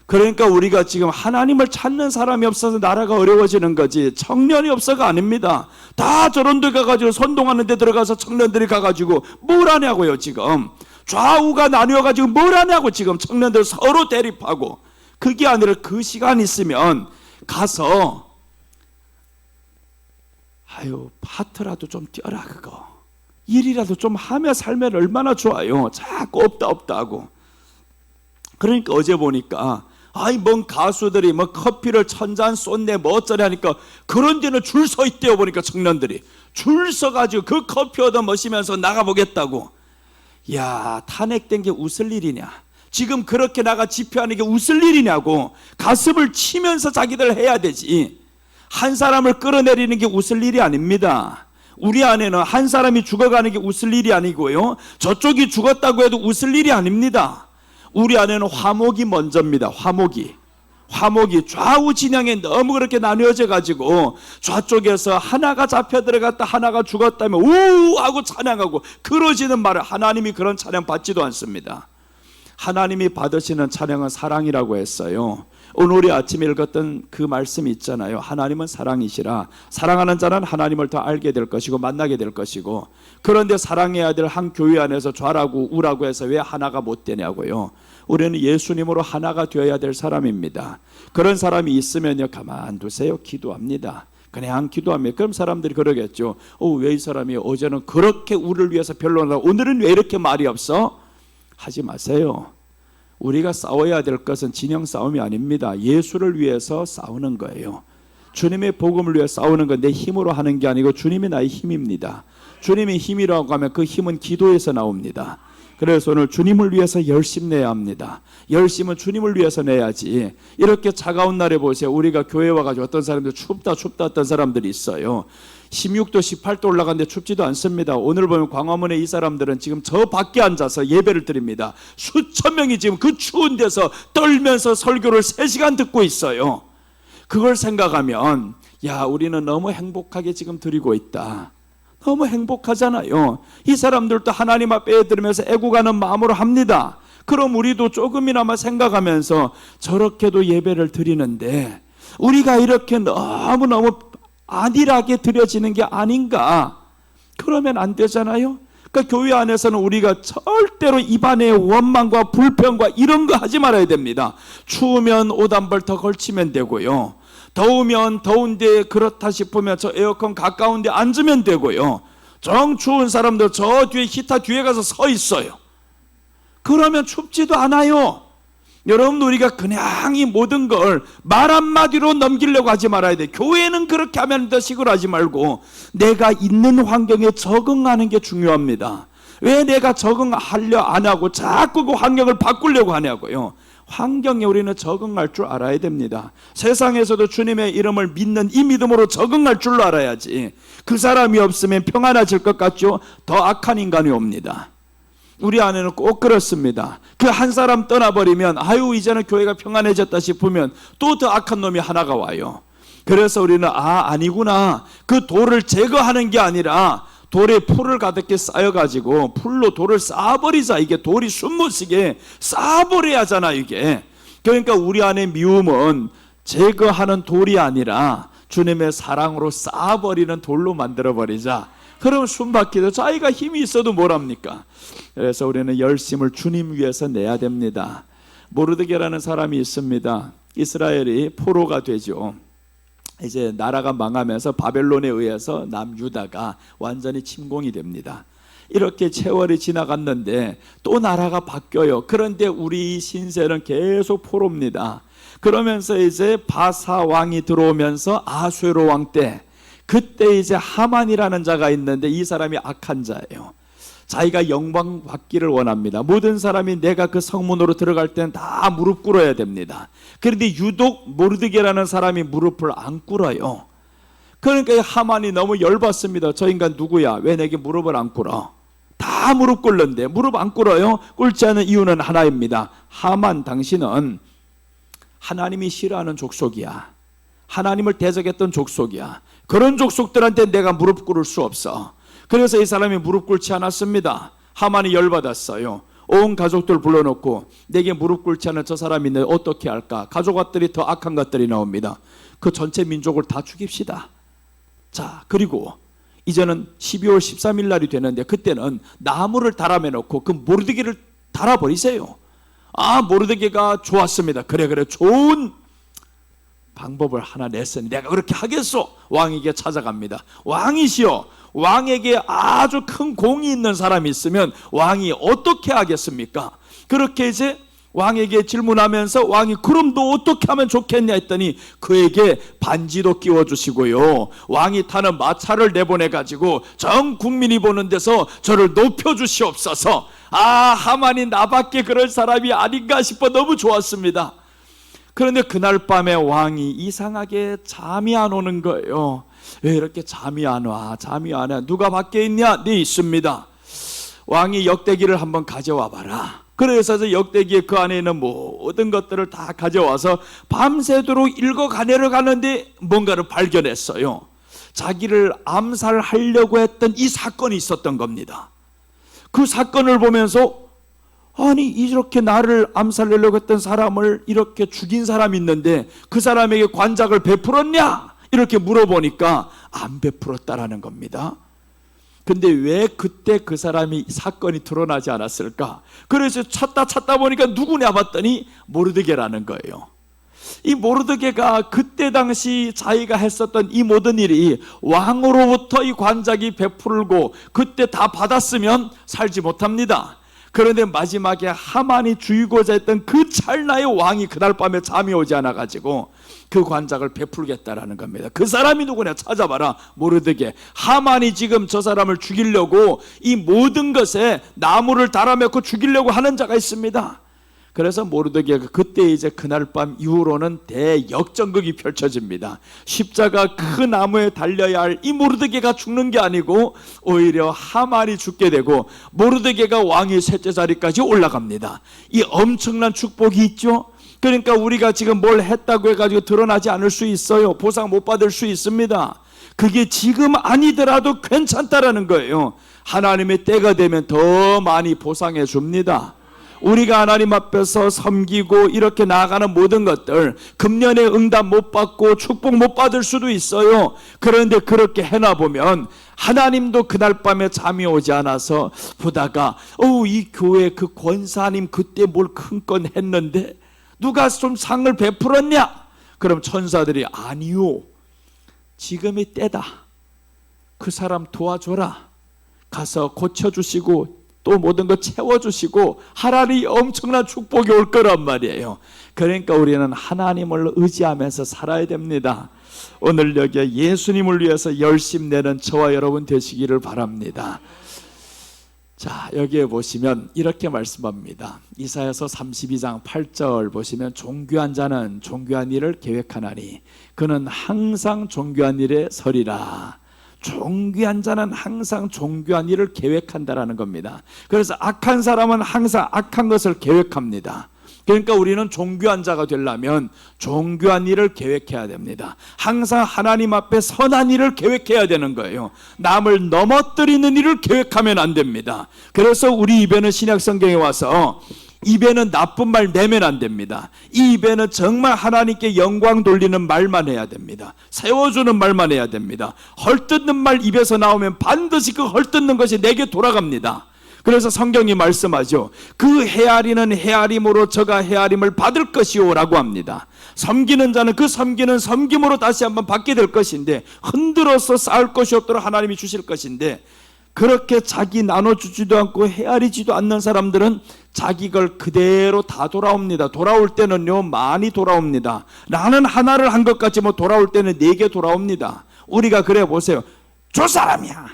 그러니까 우리가 지금 하나님을 찾는 사람이 없어서 나라가 어려워지는 거지, 청년이 없어가 아닙니다. 다 저런 데 가가지고 선동하는 데 들어가서 청년들이 가가지고 뭘 하냐고요. 지금 좌우가 나뉘어가지고 뭘 하냐고. 지금 청년들 서로 대립하고. 그게 아니라 그 시간 있으면 가서 파트라도 좀 뛰어라. 그거 일이라도 좀 하며 살면 얼마나 좋아요. 자꾸 없다 하고. 그러니까 어제 보니까 뭔 가수들이 뭐 커피를 1000잔 쏜네 뭐 어쩌네 하니까 그런 데는 줄 서 있대요. 보니까 청년들이 줄 서가지고 그 커피 얻어 마시면서 나가보겠다고. 야, 탄핵된 게 웃을 일이냐? 지금 그렇게 나가 집회하는 게 웃을 일이냐고. 가슴을 치면서 자기들 해야 되지. 한 사람을 끌어내리는 게 웃을 일이 아닙니다. 우리 안에는 한 사람이 죽어가는 게 웃을 일이 아니고요, 저쪽이 죽었다고 해도 웃을 일이 아닙니다. 우리 안에는 화목이 먼저입니다. 화목이 좌우 진영에 너무 그렇게 나뉘어져 가지고 좌쪽에서 하나가 잡혀 들어갔다 하나가 죽었다면 우 하고 찬양하고 그러지는 말을, 하나님이 그런 찬양 받지도 않습니다. 하나님이 받으시는 찬양은 사랑이라고 했어요. 오늘 우리 아침에 읽었던 그 말씀이 있잖아요. 하나님은 사랑이시라. 사랑하는 자는 하나님을 더 알게 될 것이고 만나게 될 것이고. 그런데 사랑해야 될 한 교회 안에서 좌라고 우라고 해서 왜 하나가 못 되냐고요. 우리는 예수님으로 하나가 되어야 될 사람입니다. 그런 사람이 있으면요, 가만두세요. 기도합니다. 그냥 기도합니다. 그럼 사람들이 그러겠죠. 왜 이 사람이 어제는 그렇게 우리를 위해서 변론하고 오늘은 왜 이렇게 말이 없어? 하지 마세요. 우리가 싸워야 될 것은 진영 싸움이 아닙니다. 예수를 위해서 싸우는 거예요. 주님의 복음을 위해 싸우는 건 내 힘으로 하는 게 아니고 주님이 나의 힘입니다. 주님의 힘이라고 하면 그 힘은 기도에서 나옵니다. 그래서 오늘 주님을 위해서 열심 내야 합니다. 열심은 주님을 위해서 내야지. 이렇게 차가운 날에 보세요. 우리가 교회 와가지고 어떤 사람들 춥다 했던 사람들이 있어요. 16도 18도 올라갔는데 춥지도 않습니다. 오늘 보면 광화문에 이 사람들은 지금 저 밖에 앉아서 예배를 드립니다. 수천 명이 지금 그 추운 데서 떨면서 설교를 3시간 듣고 있어요. 그걸 생각하면 우리는 너무 행복하게 지금 드리고 있다. 너무 행복하잖아요. 이 사람들도 하나님 앞에 들으면서 애국하는 마음으로 합니다. 그럼 우리도 조금이나마 생각하면서 저렇게도 예배를 드리는데 우리가 이렇게 너무너무 안일하게 드려지는 게 아닌가? 그러면 안 되잖아요. 그러니까 교회 안에서는 우리가 절대로 입안의 원망과 불평과 이런 거 하지 말아야 됩니다. 추우면 옷 한 벌 더 걸치면 되고요. 더우면 더운데 그렇다 싶으면 저 에어컨 가까운데 앉으면 되고요. 정 추운 사람들 저 뒤에 히터 뒤에 가서 서 있어요. 그러면 춥지도 않아요. 여러분, 우리가 그냥 이 모든 걸 말 한마디로 넘기려고 하지 말아야 돼. 교회는 그렇게 하면 더 식으로 하지 말고 내가 있는 환경에 적응하는 게 중요합니다. 왜 내가 적응하려 안 하고 자꾸 그 환경을 바꾸려고 하냐고요. 환경에 우리는 적응할 줄 알아야 됩니다. 세상에서도 주님의 이름을 믿는 이 믿음으로 적응할 줄 알아야지. 그 사람이 없으면 평안해질 것 같죠? 더 악한 인간이 옵니다. 우리 안에는 꼭 그렇습니다. 그 한 사람 떠나버리면 아유 이제는 교회가 평안해졌다 싶으면 또 더 악한 놈이 하나가 와요. 그래서 우리는 아니구나, 그 돌을 제거하는 게 아니라 돌에 풀을 가득히 쌓여가지고 풀로 돌을 쌓아버리자. 이게 돌이 숨못쉬게 쌓아버려야 하잖아 이게. 그러니까 우리 안에 미움은 제거하는 돌이 아니라 주님의 사랑으로 쌓아버리는 돌로 만들어버리자. 그럼 숨막히도 자기가 힘이 있어도 뭐랍니까? 그래서 우리는 열심을 주님 위해서 내야 됩니다. 모르드게라는 사람이 있습니다. 이스라엘이 포로가 되죠. 이제 나라가 망하면서 바벨론에 의해서 남유다가 완전히 침공이 됩니다. 이렇게 세월이 지나갔는데 또 나라가 바뀌어요. 그런데 우리 신세는 계속 포로입니다. 그러면서 이제 바사 왕이 들어오면서 아수에로 왕 때, 그때 이제 하만이라는 자가 있는데 이 사람이 악한 자예요. 자기가 영광 받기를 원합니다. 모든 사람이 내가 그 성문으로 들어갈 때는 다 무릎 꿇어야 됩니다. 그런데 유독 모르드게라는 사람이 무릎을 안 꿇어요. 그러니까 하만이 너무 열받습니다. 저 인간 누구야? 왜 내게 무릎을 안 꿇어? 다 무릎 꿇는데 무릎 안 꿇어요? 꿇지 않은 이유는 하나입니다. 하만, 당신은 하나님이 싫어하는 족속이야. 하나님을 대적했던 족속이야. 그런 족속들한테 내가 무릎 꿇을 수 없어. 그래서 이 사람이 무릎 꿇지 않았습니다. 하만이 열받았어요. 온 가족들 불러놓고 내게 무릎 꿇지 않은 저 사람이 있는데 어떻게 할까? 가족들이 더 악한 것들이 나옵니다. 그 전체 민족을 다 죽입시다. 자, 그리고 이제는 12월 13일 날이 되는데 그때는 나무를 달아매놓고 그 모르드게를 달아버리세요. 모르드게가 좋았습니다. 그래 좋은 방법을 하나 냈으니 내가 그렇게 하겠소. 왕에게 찾아갑니다. 왕이시여, 왕에게 아주 큰 공이 있는 사람이 있으면 왕이 어떻게 하겠습니까? 그렇게 이제 왕에게 질문하면서 왕이 그럼 너 어떻게 하면 좋겠냐 했더니 그에게 반지도 끼워주시고요, 왕이 타는 마차를 내보내가지고 전 국민이 보는 데서 저를 높여주시옵소서. 하만이 나밖에 그럴 사람이 아닌가 싶어 너무 좋았습니다. 그런데 그날 밤에 왕이 이상하게 잠이 안 오는 거예요. 왜 이렇게 잠이 안 와? 누가 밖에 있냐? 네, 있습니다. 왕이 역대기를 한번 가져와 봐라. 그래서 역대기에 그 안에 있는 모든 것들을 다 가져와서 밤새도록 읽어가내려 가는데 뭔가를 발견했어요. 자기를 암살하려고 했던 이 사건이 있었던 겁니다. 그 사건을 보면서 아니 이렇게 나를 암살하려고 했던 사람을 이렇게 죽인 사람이 있는데 그 사람에게 관작을 베풀었냐? 이렇게 물어보니까 안 베풀었다라는 겁니다. 근데 왜 그때 그 사람이 사건이 드러나지 않았을까? 그래서 찾다 보니까 누구냐 봤더니 모르드게라는 거예요. 이 모르드게가 그때 당시 자기가 했었던 이 모든 일이 왕으로부터 이 관작이 베풀고 그때 다 받았으면 살지 못합니다. 그런데 마지막에 하만이 죽이고자 했던 그 찰나에 왕이 그날 밤에 잠이 오지 않아가지고 그 관작을 베풀겠다라는 겁니다. 그 사람이 누구냐 찾아봐라. 모르드게. 하만이 지금 저 사람을 죽이려고 이 모든 것에 나무를 달아맺고 죽이려고 하는 자가 있습니다. 그래서 모르드게가 그때 이제 그날 밤 이후로는 대역전극이 펼쳐집니다. 십자가 그 나무에 달려야 할 이 모르드게가 죽는 게 아니고 오히려 하만이 죽게 되고 모르드게가 왕의 셋째 자리까지 올라갑니다. 이 엄청난 축복이 있죠. 그러니까 우리가 지금 뭘 했다고 해가지고 드러나지 않을 수 있어요. 보상 못 받을 수 있습니다. 그게 지금 아니더라도 괜찮다라는 거예요. 하나님의 때가 되면 더 많이 보상해 줍니다. 우리가 하나님 앞에서 섬기고 이렇게 나아가는 모든 것들, 금년에 응답 못 받고 축복 못 받을 수도 있어요. 그런데 그렇게 해놔보면 하나님도 그날 밤에 잠이 오지 않아서 보다가 이 교회 그 권사님 그때 뭘 큰 건 했는데 누가 좀 상을 베풀었냐? 그럼 천사들이 아니요, 지금이 때다, 그 사람 도와줘라, 가서 고쳐주시고 또 모든 거 채워주시고 하나님이 엄청난 축복이 올 거란 말이에요. 그러니까 우리는 하나님을 의지하면서 살아야 됩니다. 오늘 여기에 예수님을 위해서 열심 내는 저와 여러분 되시기를 바랍니다. 자, 여기에 보시면 이렇게 말씀합니다. 이사야서 32장 8절 보시면 존귀한 자는 존귀한 일을 계획하나니 그는 항상 존귀한 일에 서리라. 존귀한 자는 항상 존귀한 일을 계획한다라는 겁니다. 그래서 악한 사람은 항상 악한 것을 계획합니다. 그러니까 우리는 존귀한 자가 되려면 존귀한 일을 계획해야 됩니다. 항상 하나님 앞에 선한 일을 계획해야 되는 거예요. 남을 넘어뜨리는 일을 계획하면 안 됩니다. 그래서 우리 입에는 신약 성경에 와서 입에는 나쁜 말 내면 안 됩니다. 이 입에는 정말 하나님께 영광 돌리는 말만 해야 됩니다. 세워주는 말만 해야 됩니다. 헐뜯는 말 입에서 나오면 반드시 그 헐뜯는 것이 내게 돌아갑니다. 그래서 성경이 말씀하죠. 그 헤아리는 헤아림으로 저가 헤아림을 받을 것이오 라고 합니다. 섬기는 자는 그 섬기는 섬김으로 다시 한번 받게 될 것인데, 흔들어서 쌓을 것이 없도록 하나님이 주실 것인데, 그렇게 자기 나눠주지도 않고 헤아리지도 않는 사람들은 자기 걸 그대로 다 돌아옵니다. 돌아올 때는요 많이 돌아옵니다. 나는 하나를 한 것 같지 뭐 돌아올 때는 4개 돌아옵니다. 우리가 그래 보세요. 저 사람이야,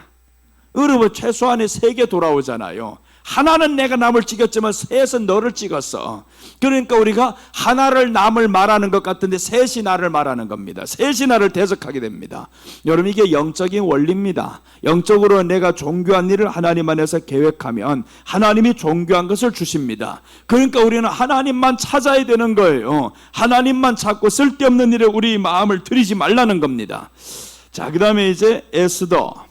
여러분 최소한의 3개 돌아오잖아요. 하나는 내가 남을 찍었지만 셋은 너를 찍었어. 그러니까 우리가 하나를 남을 말하는 것 같은데 셋이 나를 말하는 겁니다. 셋이 나를 대적하게 됩니다. 여러분 이게 영적인 원리입니다. 영적으로 내가 존귀한 일을 하나님 안에서 계획하면 하나님이 존귀한 것을 주십니다. 그러니까 우리는 하나님만 찾아야 되는 거예요. 하나님만 찾고 쓸데없는 일에 우리 마음을 들이지 말라는 겁니다. 자, 그 다음에 이제 에스더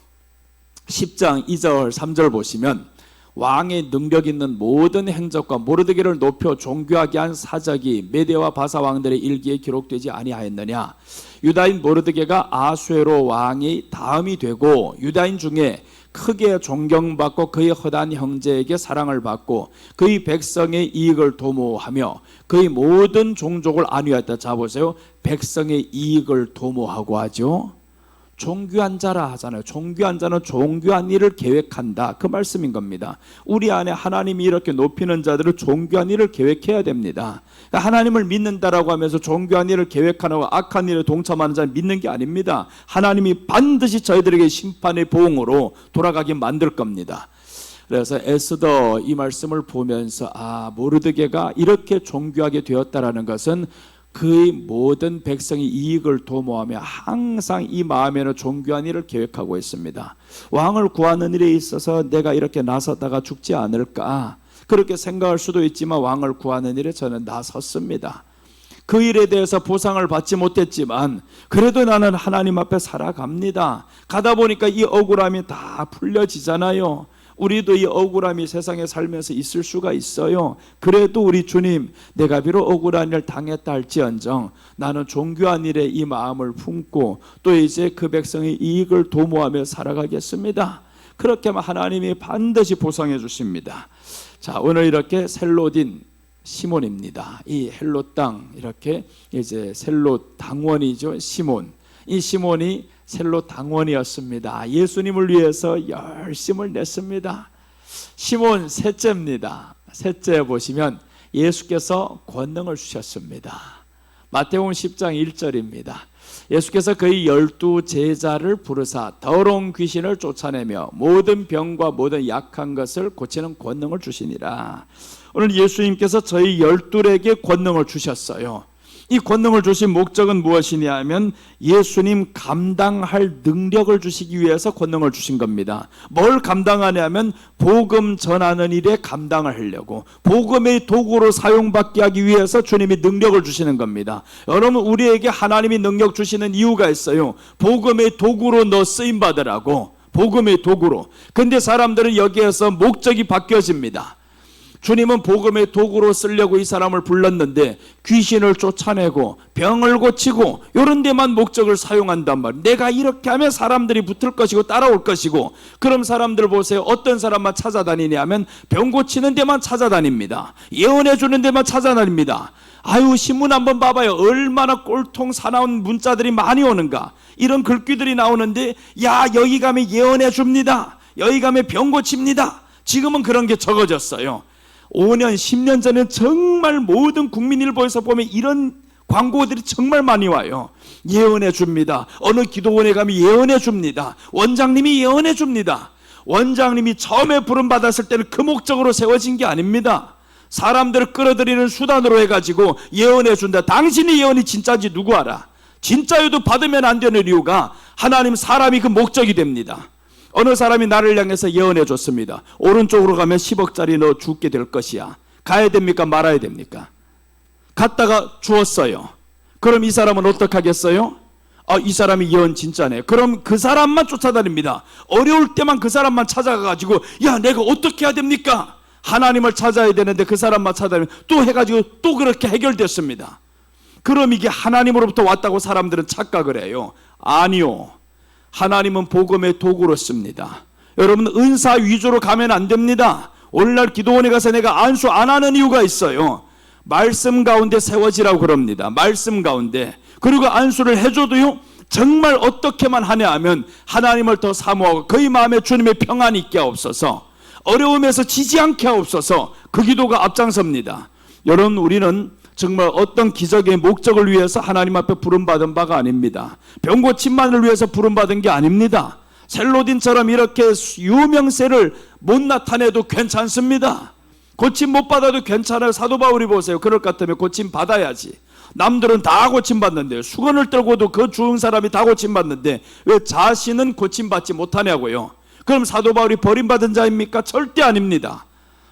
10장 2절 3절 보시면 왕의 능력 있는 모든 행적과 모르드게를 높여 존귀하게 한 사적이 메대와 바사 왕들의 일기에 기록되지 아니하였느냐. 유다인 모르드게가 아수에로 왕이 다음이 되고 유다인 중에 크게 존경받고 그의 허다한 형제에게 사랑을 받고 그의 백성의 이익을 도모하며 그의 모든 종족을 안위하였다. 자 보세요. 백성의 이익을 도모하고 하죠. 존귀한 자라 하잖아요. 존귀한 자는 존귀한 일을 계획한다, 그 말씀인 겁니다. 우리 안에 하나님이 이렇게 높이는 자들을 존귀한 일을 계획해야 됩니다. 하나님을 믿는다라고 하면서 존귀한 일을 계획하는 악한 일에 동참하는 자를 믿는 게 아닙니다. 하나님이 반드시 저희들에게 심판의 보응으로 돌아가게 만들 겁니다. 그래서 에스더 이 말씀을 보면서 모르드게가 이렇게 존귀하게 되었다라는 것은 그의 모든 백성이 이익을 도모하며 항상 이 마음에는 존귀한 일을 계획하고 있습니다. 왕을 구하는 일에 있어서 내가 이렇게 나섰다가 죽지 않을까, 그렇게 생각할 수도 있지만 왕을 구하는 일에 저는 나섰습니다. 그 일에 대해서 보상을 받지 못했지만 그래도 나는 하나님 앞에 살아갑니다. 가다 보니까 이 억울함이 다 풀려지잖아요. 우리도 이 억울함이 세상에 살면서 있을 수가 있어요. 그래도 우리 주님, 내가 비록 억울한 일 당했다 할지언정 나는 존귀한 일에 이 마음을 품고 또 이제 그 백성의 이익을 도모하며 살아가겠습니다. 그렇게 하면 하나님이 반드시 보상해 주십니다. 자, 오늘 이렇게 셀롯인 시몬입니다. 이 헬롯 땅, 이렇게 이제 셀롯 당원이죠. 시몬. 이 시몬이 셀롯 당원이었습니다. 예수님을 위해서 열심을 냈습니다. 시몬 셋째입니다. 셋째 보시면 예수께서 권능을 주셨습니다. 마태복음 10장 1절입니다. 예수께서 그의 12 제자를 부르사 더러운 귀신을 쫓아내며 모든 병과 모든 약한 것을 고치는 권능을 주시니라. 오늘 예수님께서 저희 12에게 권능을 주셨어요. 이 권능을 주신 목적은 무엇이냐 하면 예수님 감당할 능력을 주시기 위해서 권능을 주신 겁니다. 뭘 감당하냐면 복음 전하는 일에 감당을 하려고, 복음의 도구로 사용받게 하기 위해서 주님이 능력을 주시는 겁니다. 여러분, 우리에게 하나님이 능력 주시는 이유가 있어요. 복음의 도구로 너 쓰임 받으라고, 복음의 도구로. 근데 사람들은 여기에서 목적이 바뀌어집니다. 주님은 복음의 도구로 쓰려고 이 사람을 불렀는데 귀신을 쫓아내고 병을 고치고 이런 데만 목적을 사용한단 말이에요. 내가 이렇게 하면 사람들이 붙을 것이고 따라올 것이고, 그럼 사람들 보세요. 어떤 사람만 찾아다니냐 하면 병 고치는 데만 찾아다닙니다. 예언해 주는 데만 찾아다닙니다. 아유, 신문 한번 봐봐요. 얼마나 꼴통 사나운 문자들이 많이 오는가. 이런 글귀들이 나오는데, 야, 여기 가면 예언해 줍니다. 여기 가면 병 고칩니다. 지금은 그런 게 적어졌어요. 5년, 10년 전에 정말 모든 국민일보에서 보면 이런 광고들이 정말 많이 와요. 예언해 줍니다. 어느 기도원에 가면 예언해 줍니다. 원장님이 예언해 줍니다. 원장님이 처음에 부름받았을 때는 그 목적으로 세워진 게 아닙니다. 사람들을 끌어들이는 수단으로 해가지고 예언해 준다. 당신의 예언이 진짜인지 누구 알아? 진짜여도 받으면 안 되는 이유가 하나님, 사람이 그 목적이 됩니다. 어느 사람이 나를 향해서 예언해 줬습니다. 오른쪽으로 가면 10억짜리 너 죽게 될 것이야. 가야 됩니까? 말아야 됩니까? 갔다가 주었어요. 그럼 이 사람은 어떻게 하겠어요? 이 사람이 예언 진짜네. 그럼 그 사람만 쫓아다닙니다. 어려울 때만 그 사람만 찾아가가지고, 야, 내가 어떻게 해야 됩니까? 하나님을 찾아야 되는데 그 사람만 찾아다니면 또 해가지고 또 그렇게 해결됐습니다. 그럼 이게 하나님으로부터 왔다고 사람들은 착각을 해요. 아니요. 하나님은 복음의 도구로 씁니다. 여러분, 은사 위주로 가면 안 됩니다. 오늘날 기도원에 가서 내가 안수 안 하는 이유가 있어요. 말씀 가운데 세워지라고 그럽니다. 말씀 가운데. 그리고 안수를 해줘도요, 정말 어떻게만 하냐 하면 하나님을 더 사모하고 그의 마음에 주님의 평안이 있게 하옵소서, 어려움에서 지지 않게 하옵소서, 그 기도가 앞장섭니다. 여러분, 우리는 정말 어떤 기적의 목적을 위해서 하나님 앞에 부름받은 바가 아닙니다. 병 고침만을 위해서 부름받은 게 아닙니다. 셀로딘처럼 이렇게 유명세를 못 나타내도 괜찮습니다. 고침 못 받아도 괜찮아요. 사도 바울이 보세요. 그럴 것 같으면 고침 받아야지. 남들은 다 고침 받는데, 수건을 떨고도 그 죽은 사람이 다 고침 받는데 왜 자신은 고침 받지 못하냐고요. 그럼 사도 바울이 버림받은 자입니까? 절대 아닙니다.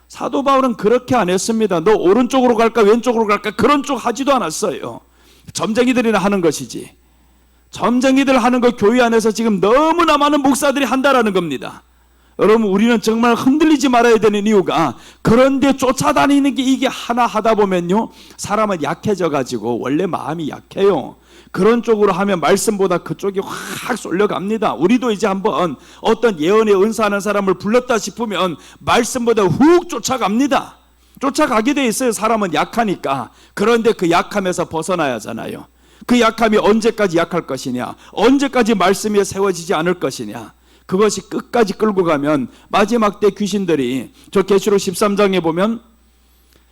사도 바울은 그렇게 안 했습니다. 너 오른쪽으로 갈까 왼쪽으로 갈까 그런 쪽 하지도 않았어요. 점쟁이들이나 하는 것이지. 점쟁이들 하는 거 교회 안에서 지금 너무나 많은 목사들이 한다라는 겁니다. 여러분, 우리는 정말 흔들리지 말아야 되는 이유가, 그런데 쫓아다니는 게 이게 하나 하다 보면요, 사람은 약해져 가지고 원래 마음이 약해요. 그런 쪽으로 하면 말씀보다 그쪽이 확 쏠려갑니다. 우리도 이제 한번 어떤 예언의 은사하는 사람을 불렀다 싶으면 말씀보다 훅 쫓아갑니다. 쫓아가게 돼 있어요. 사람은 약하니까. 그런데 그 약함에서 벗어나야 하잖아요. 그 약함이 언제까지 약할 것이냐, 언제까지 말씀이 세워지지 않을 것이냐, 그것이 끝까지 끌고 가면 마지막 때 귀신들이, 저 계시록 13장에 보면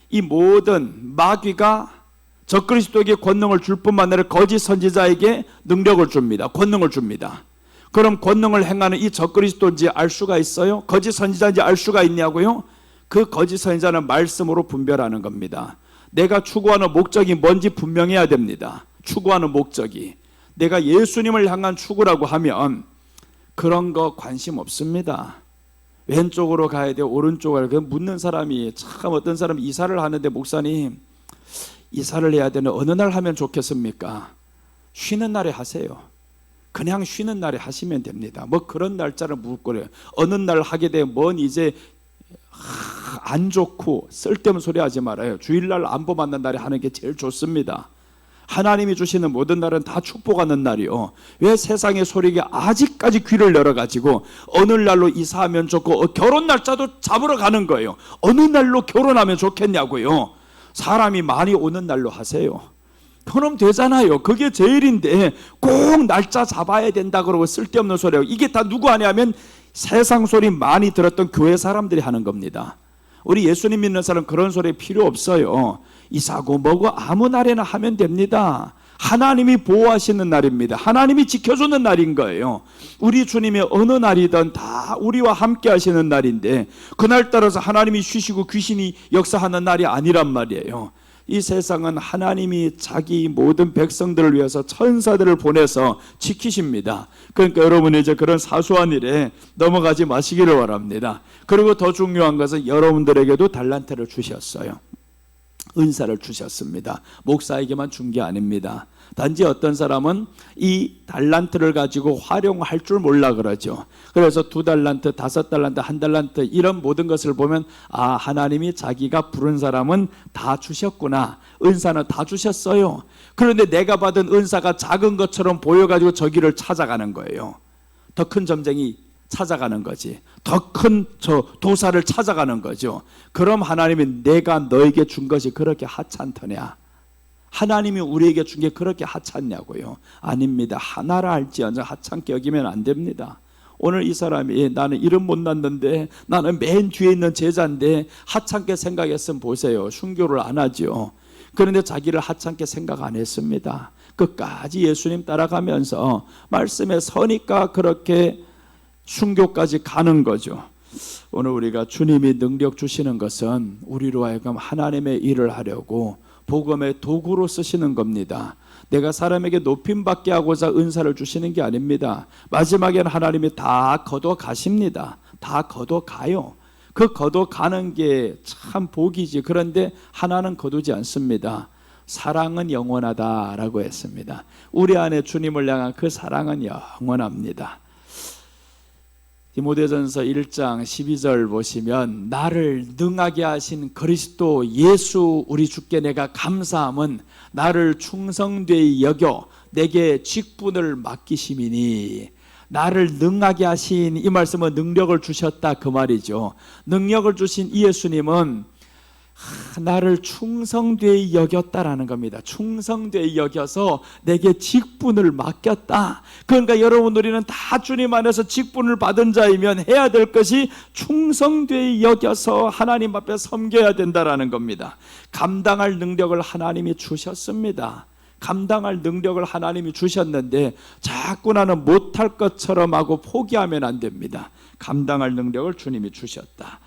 이 모든 마귀가 적그리스도에게 권능을 줄 뿐만 아니라 거짓 선지자에게 능력을 줍니다. 권능을 줍니다. 그럼 권능을 행하는 이 적그리스도인지 알 수가 있어요? 거짓 선지자인지 알 수가 있냐고요? 그 거짓 선지자는 말씀으로 분별하는 겁니다. 내가 추구하는 목적이 뭔지 분명해야 됩니다. 추구하는 목적이. 내가 예수님을 향한 추구라고 하면 그런 거 관심 없습니다. 왼쪽으로 가야 돼, 오른쪽으로 가야 돼. 묻는 사람이 참, 어떤 사람이 이사를 하는데, 목사님 이사를 해야 되는 어느 날 하면 좋겠습니까? 쉬는 날에 하세요. 그냥 쉬는 날에 하시면 됩니다. 뭐 그런 날짜를 묻고래요. 어느 날 하게 되면 뭔 이제 안 좋고 쓸데없는 소리 하지 말아요. 주일날 안보 받는 날에 하는 게 제일 좋습니다. 하나님이 주시는 모든 날은 다 축복하는 날이요. 왜 세상의 소리가 아직까지 귀를 열어가지고 어느 날로 이사하면 좋고, 결혼 날짜도 잡으러 가는 거예요. 어느 날로 결혼하면 좋겠냐고요. 사람이 많이 오는 날로 하세요. 그럼 되잖아요. 그게 제일인데 꼭 날짜 잡아야 된다 그러고 쓸데없는 소리하고, 이게 다 누구 하냐면 세상 소리 많이 들었던 교회 사람들이 하는 겁니다. 우리 예수님 믿는 사람 그런 소리 필요 없어요. 이사고 뭐고 아무 날에나 하면 됩니다. 하나님이 보호하시는 날입니다. 하나님이 지켜주는 날인 거예요. 우리 주님이 어느 날이든 다 우리와 함께 하시는 날인데, 그날 따라서 하나님이 쉬시고 귀신이 역사하는 날이 아니란 말이에요. 이 세상은 하나님이 자기 모든 백성들을 위해서 천사들을 보내서 지키십니다. 그러니까 여러분이 이제 그런 사소한 일에 넘어가지 마시기를 바랍니다. 그리고 더 중요한 것은 여러분들에게도 달란트를 주셨어요. 은사를 주셨습니다. 목사에게만 준 게 아닙니다. 단지 어떤 사람은 이 달란트를 가지고 활용할 줄 몰라 그러죠. 그래서 2달란트, 5달란트, 1달란트 이런 모든 것을 보면 아, 하나님이 자기가 부른 사람은 다 주셨구나. 은사는 다 주셨어요. 그런데 내가 받은 은사가 작은 것처럼 보여가지고 저기를 찾아가는 거예요. 더 큰 점쟁이 찾아가는 거지. 더 큰 저 도사를 찾아가는 거죠. 그럼 하나님이 내가 너에게 준 것이 그렇게 하찮더냐? 하나님이 우리에게 준 게 그렇게 하찮냐고요? 아닙니다. 하나라 할지언정 하찮게 여기면 안 됩니다. 오늘 이 사람이 나는 이름 못 났는데 나는 맨 뒤에 있는 제자인데 하찮게 생각했으면 보세요. 순교를 안 하죠. 그런데 자기를 하찮게 생각 안 했습니다. 끝까지 예수님 따라가면서 말씀에 서니까 그렇게 순교까지 가는 거죠. 오늘 우리가 주님이 능력 주시는 것은 우리로 하여금 하나님의 일을 하려고 복음의 도구로 쓰시는 겁니다. 내가 사람에게 높임받게 하고자 은사를 주시는 게 아닙니다. 마지막에는 하나님이 다 거둬 가십니다. 다 거둬 가요. 그 거둬 가는 게 참 복이지. 그런데 하나는 거두지 않습니다. 사랑은 영원하다라고 했습니다. 우리 안에 주님을 향한 그 사랑은 영원합니다. 디모데전서 1장 12절 보시면 나를 능하게 하신 그리스도 예수 우리 주께 내가 감사함은 나를 충성되이 여겨 내게 직분을 맡기심이니. 나를 능하게 하신 이 말씀은 능력을 주셨다 그 말이죠. 능력을 주신 이 예수님은 나를 충성되이 여겼다라는 겁니다. 충성되이 여겨서 내게 직분을 맡겼다. 그러니까 여러분 우리는 다 주님 안에서 직분을 받은 자이면 해야 될 것이 충성되이 여겨서 하나님 앞에 섬겨야 된다라는 겁니다. 감당할 능력을 하나님이 주셨습니다. 감당할 능력을 하나님이 주셨는데 자꾸 나는 못할 것처럼 하고 포기하면 안 됩니다. 감당할 능력을 주님이 주셨다.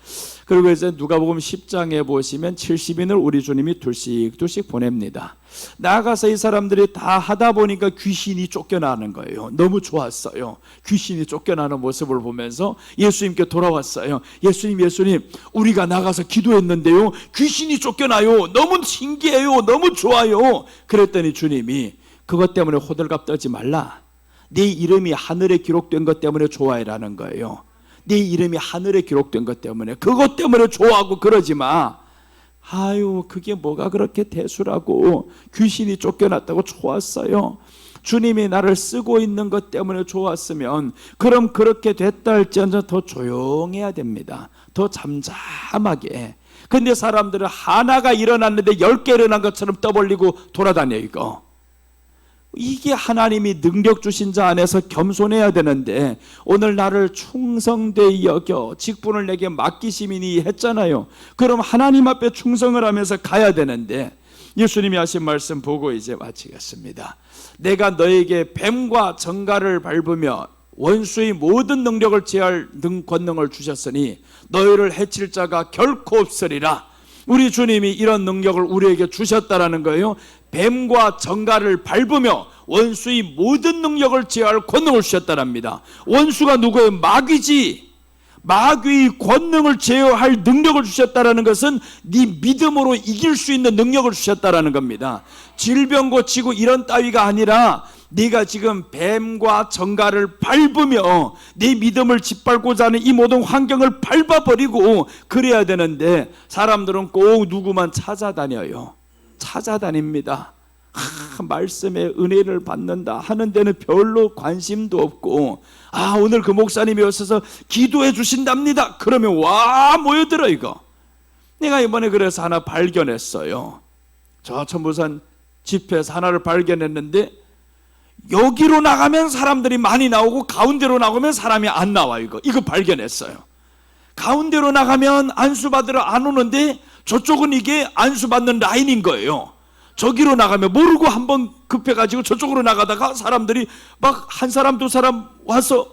그리고 이제 누가복음 10장에 보시면 70인을 우리 주님이 둘씩 보냅니다. 나가서 이 사람들이 다 하다 보니까 귀신이 쫓겨나는 거예요. 너무 좋았어요. 귀신이 쫓겨나는 모습을 보면서 예수님께 돌아왔어요. 예수님 우리가 나가서 기도했는데요 귀신이 쫓겨나요. 너무 신기해요. 너무 좋아요. 그랬더니 주님이 그것 때문에 호들갑 떨지 말라. 네 이름이 하늘에 기록된 것 때문에 좋아해라는 거예요. 네 이름이 하늘에 기록된 것 때문에 그것 때문에 좋아하고 그러지 마. 아유 그게 뭐가 그렇게 대수라고. 귀신이 쫓겨났다고 좋았어요. 주님이 나를 쓰고 있는 것 때문에 좋았으면 그럼 그렇게 됐다 할지언정 더 조용해야 됩니다. 더 잠잠하게. 근데 사람들은 하나가 일어났는데 10개 일어난 것처럼 떠벌리고 돌아다녀. 이게 하나님이 능력 주신 자 안에서 겸손해야 되는데 오늘 나를 충성되이 여겨 직분을 내게 맡기심이니 했잖아요. 그럼 하나님 앞에 충성을 하면서 가야 되는데 예수님이 하신 말씀 보고 이제 마치겠습니다. 내가 너에게 뱀과 정갈을 밟으며 원수의 모든 능력을 제할 권능을 주셨으니 너희를 해칠 자가 결코 없으리라. 우리 주님이 이런 능력을 우리에게 주셨다라는 거예요. 뱀과 정갈을 밟으며 원수의 모든 능력을 제어할 권능을 주셨다랍니다. 원수가 누구예요? 마귀지. 마귀의 권능을 제어할 능력을 주셨다라는 것은 네 믿음으로 이길 수 있는 능력을 주셨다라는 겁니다. 질병 고치고 이런 따위가 아니라 네가 지금 뱀과 정갈을 밟으며 네 믿음을 짓밟고자 하는 이 모든 환경을 밟아버리고 그래야 되는데 사람들은 꼭 누구만 찾아다녀요. 찾아다닙니다. 말씀에 은혜를 받는다 하는 데는 별로 관심도 없고 오늘 그 목사님이 오셔서 기도해 주신답니다. 그러면 와 모여들어 이거. 내가 이번에 그래서 하나 발견했어요. 저 천부산 집회에서 하나를 발견했는데 여기로 나가면 사람들이 많이 나오고 가운데로 나가면 사람이 안 나와. 이거 발견했어요. 가운데로 나가면 안수받으러 안 오는데 저쪽은 이게 안수받는 라인인 거예요. 저기로 나가면 모르고 한번 급해가지고 저쪽으로 나가다가 사람들이 막 한 사람 두 사람 와서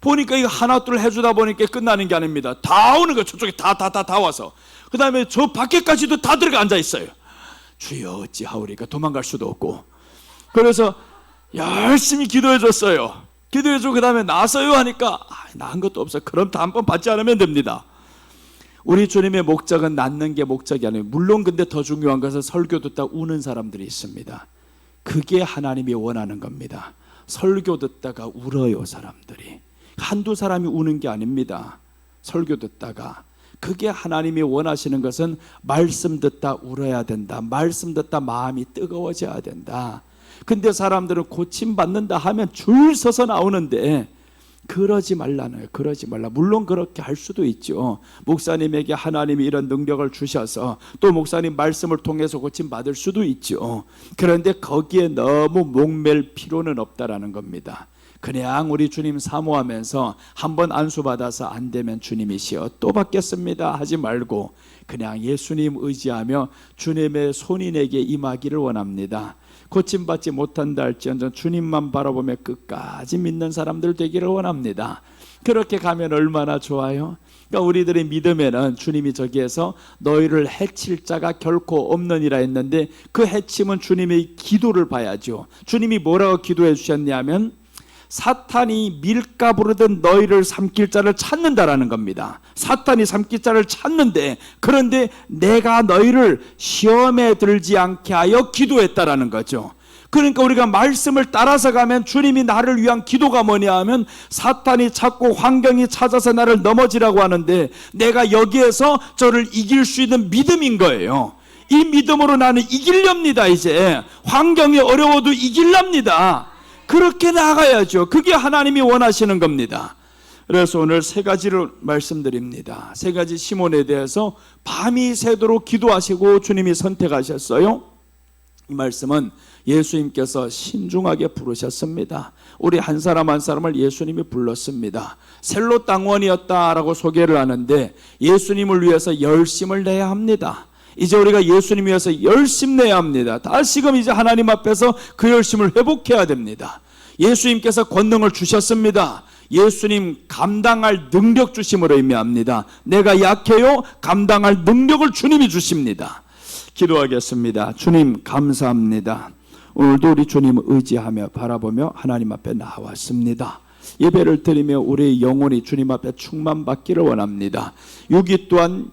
보니까 이거 하나 둘 해주다 보니까 끝나는 게 아닙니다. 다 오는 거예요. 저쪽에 다 와서 그 다음에 저 밖에까지도 다 들어가 앉아 있어요. 주여 어찌하오리까. 도망갈 수도 없고. 그래서 열심히 기도해 줬어요. 기도해 주고 그 다음에 나서요 하니까 나은 것도 없어요. 그럼 다음번 받지 않으면 됩니다. 우리 주님의 목적은 낫는 게 목적이 아니에요. 물론 근데 더 중요한 것은 설교 듣다 우는 사람들이 있습니다. 그게 하나님이 원하는 겁니다. 설교 듣다가 울어요, 사람들이. 한두 사람이 우는 게 아닙니다. 설교 듣다가. 그게 하나님이 원하시는 것은 말씀 듣다 울어야 된다. 말씀 듣다 마음이 뜨거워져야 된다. 근데 사람들은 고침받는다 하면 줄 서서 나오는데 그러지 말라는 거예요. 그러지 말라. 물론 그렇게 할 수도 있죠. 목사님에게 하나님이 이런 능력을 주셔서 또 목사님 말씀을 통해서 고침받을 수도 있죠. 그런데 거기에 너무 목맬 필요는 없다라는 겁니다. 그냥 우리 주님 사모하면서 한번 안수받아서 안 되면 주님이시여 또 받겠습니다 하지 말고 그냥 예수님 의지하며 주님의 손이 내게 임하기를 원합니다. 고침받지 못한다 할지언정 주님만 바라보며 끝까지 믿는 사람들 되기를 원합니다. 그렇게 가면 얼마나 좋아요. 그러니까 우리들의 믿음에는 주님이 저기에서 너희를 해칠 자가 결코 없느니라 했는데 그 해침은 주님의 기도를 봐야죠. 주님이 뭐라고 기도해 주셨냐면 사탄이 밀가 부르던 너희를 삼킬 자를 찾는다라는 겁니다. 사탄이 삼킬 자를 찾는데 그런데 내가 너희를 시험에 들지 않게 하여 기도했다라는 거죠. 그러니까 우리가 말씀을 따라서 가면 주님이 나를 위한 기도가 뭐냐 하면 사탄이 찾고 환경이 찾아서 나를 넘어지라고 하는데 내가 여기에서 저를 이길 수 있는 믿음인 거예요. 이 믿음으로 나는 이기렵니다. 이제 환경이 어려워도 이기렵니다. 그렇게 나가야죠. 그게 하나님이 원하시는 겁니다. 그래서 오늘 세 가지를 말씀드립니다. 세 가지 시몬에 대해서 밤이 새도록 기도하시고 주님이 선택하셨어요. 이 말씀은 예수님께서 신중하게 부르셨습니다. 우리 한 사람 한 사람을 예수님이 불렀습니다. 셀로 땅원이었다라고 소개를 하는데 예수님을 위해서 열심을 내야 합니다. 이제 우리가 예수님 위해서 열심 내야 합니다. 다시금 이제 하나님 앞에서 그 열심을 회복해야 됩니다. 예수님께서 권능을 주셨습니다. 예수님 감당할 능력 주심으로 의미합니다. 내가 약해요. 감당할 능력을 주님이 주십니다. 기도하겠습니다. 주님 감사합니다. 오늘도 우리 주님을 의지하며 바라보며 하나님 앞에 나왔습니다. 예배를 드리며 우리의 영혼이 주님 앞에 충만받기를 원합니다. 육이 또한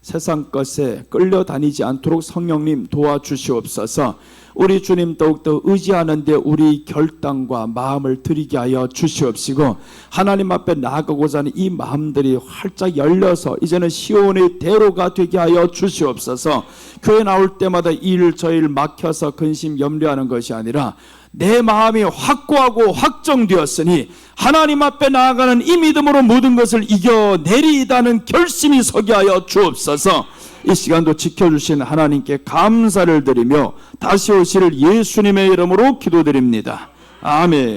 세상 것에 끌려다니지 않도록 성령님 도와주시옵소서. 우리 주님 더욱더 의지하는데 우리 결단과 마음을 드리게 하여 주시옵시고 하나님 앞에 나아가고자 하는 이 마음들이 활짝 열려서 이제는 시온의 대로가 되게 하여 주시옵소서. 교회 나올 때마다 저 일 막혀서 근심 염려하는 것이 아니라 내 마음이 확고하고 확정되었으니 하나님 앞에 나아가는 이 믿음으로 모든 것을 이겨내리이다는 결심이 서게 하여 주옵소서. 이 시간도 지켜주신 하나님께 감사를 드리며 다시 오실 예수님의 이름으로 기도드립니다. 아멘.